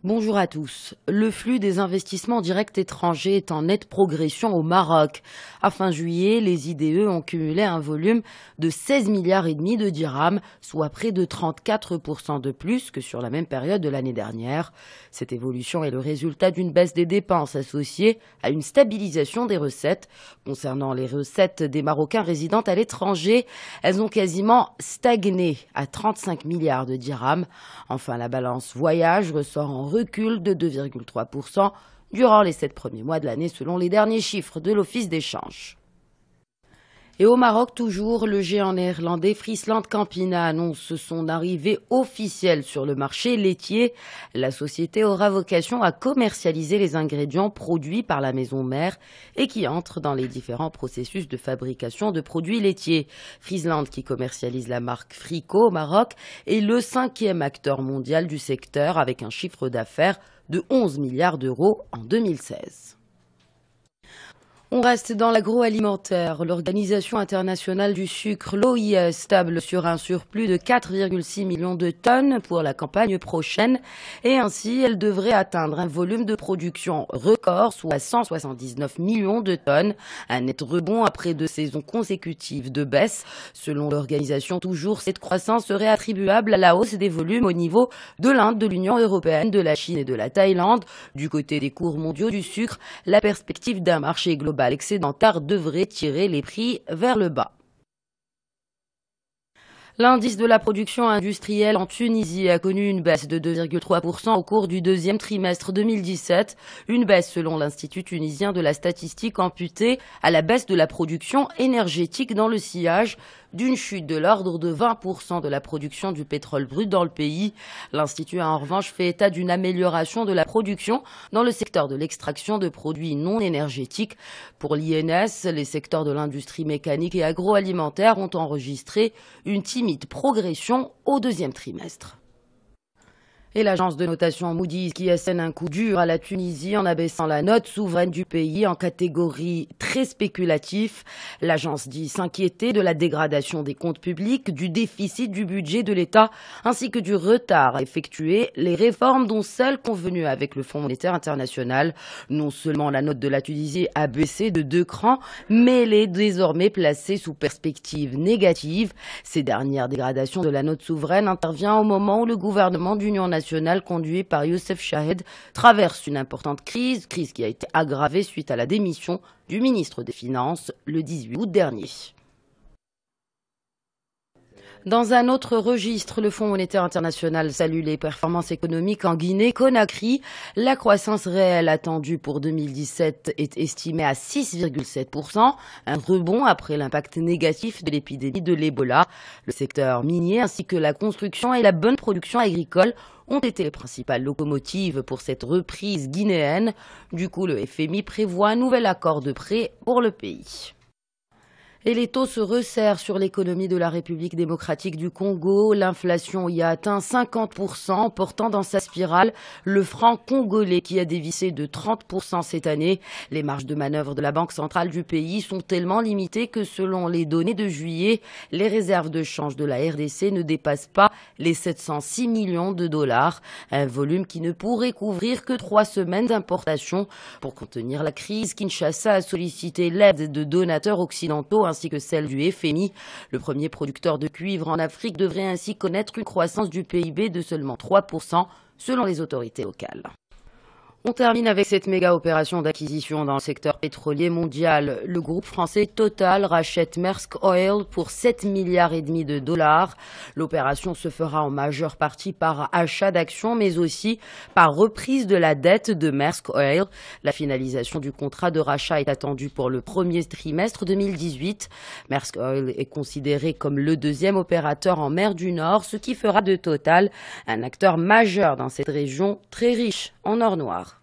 Bonjour à tous. Le flux des investissements directs étrangers est en nette progression au Maroc. À fin juillet, les IDE ont cumulé un volume de 16,5 milliards de dirhams, soit près de 34% de plus que sur la même période de l'année dernière. Cette évolution est le résultat d'une baisse des dépenses associée à une stabilisation des recettes. Concernant les recettes des Marocains résidant à l'étranger, elles ont quasiment stagné à 35 milliards de dirhams. Enfin, la balance voyage ressort en recul de 2,3% durant les 7 premiers mois de l'année selon les derniers chiffres de l'Office d'échange. Et au Maroc toujours, le géant néerlandais Friesland Campina annonce son arrivée officielle sur le marché laitier. La société aura vocation à commercialiser les ingrédients produits par la maison mère et qui entrent dans les différents processus de fabrication de produits laitiers. Friesland, qui commercialise la marque Frico au Maroc, est le 5e acteur mondial du secteur avec un chiffre d'affaires de 11 milliards d'euros en 2016. On reste dans l'agroalimentaire. L'Organisation internationale du sucre, l'OIS, table sur un surplus de 4,6 millions de tonnes pour la campagne prochaine et ainsi elle devrait atteindre un volume de production record, soit 179 millions de tonnes, un net rebond après 2 saisons consécutives de baisse. Selon l'organisation, toujours, cette croissance serait attribuable à la hausse des volumes au niveau de l'Inde, de l'Union européenne, de la Chine et de la Thaïlande. Du côté des cours mondiaux du sucre, la perspective d'un marché global excédentaire devrait tirer les prix vers le bas. L'indice de la production industrielle en Tunisie a connu une baisse de 2,3% au cours du deuxième trimestre 2017, une baisse selon l'Institut tunisien de la statistique imputée à la baisse de la production énergétique dans le sillage d'une chute de l'ordre de 20% de la production du pétrole brut dans le pays. L'Institut a en revanche fait état d'une amélioration de la production dans le secteur de l'extraction de produits non énergétiques. Pour l'INS, les secteurs de l'industrie mécanique et agroalimentaire ont enregistré une timide progression au deuxième trimestre. Et l'agence de notation Moody's qui assène un coup dur à la Tunisie en abaissant la note souveraine du pays en catégorie très spéculatif. L'agence dit s'inquiéter de la dégradation des comptes publics, du déficit du budget de l'État ainsi que du retard à effectuer les réformes dont celles convenues avec le Fonds monétaire international. Non seulement la note de la Tunisie a baissé de 2 crans, mais elle est désormais placée sous perspective négative. Ces dernières dégradations de la note souveraine intervient au moment où le gouvernement d'union nationale conduit par Youssef Chahed traverse une importante crise qui a été aggravée suite à la démission du ministre des Finances le 18 août dernier. Dans un autre registre, le Fonds monétaire international salue les performances économiques en Guinée-Conakry. La croissance réelle attendue pour 2017 est estimée à 6,7%, un rebond après l'impact négatif de l'épidémie de l'Ebola. Le secteur minier ainsi que la construction et la bonne production agricole ont été les principales locomotives pour cette reprise guinéenne. Du coup, le FMI prévoit un nouvel accord de prêt pour le pays. Et les taux se resserrent sur l'économie de la République démocratique du Congo. L'inflation y a atteint 50%, portant dans sa spirale le franc congolais qui a dévissé de 30% cette année. Les marges de manœuvre de la Banque centrale du pays sont tellement limitées que selon les données de juillet, les réserves de change de la RDC ne dépassent pas les 706 millions de dollars. Un volume qui ne pourrait couvrir que 3 semaines d'importation. Pour contenir la crise, Kinshasa a sollicité l'aide de donateurs occidentaux ainsi que celle du FMI. Le premier producteur de cuivre en Afrique devrait ainsi connaître une croissance du PIB de seulement 3% selon les autorités locales. On termine avec cette méga opération d'acquisition dans le secteur pétrolier mondial. Le groupe français Total rachète Maersk Oil pour 7,5 milliards de dollars. L'opération se fera en majeure partie par achat d'actions, mais aussi par reprise de la dette de Maersk Oil. La finalisation du contrat de rachat est attendue pour le premier trimestre 2018. Maersk Oil est considéré comme le 2e opérateur en mer du Nord, ce qui fera de Total un acteur majeur dans cette région très riche en or noir.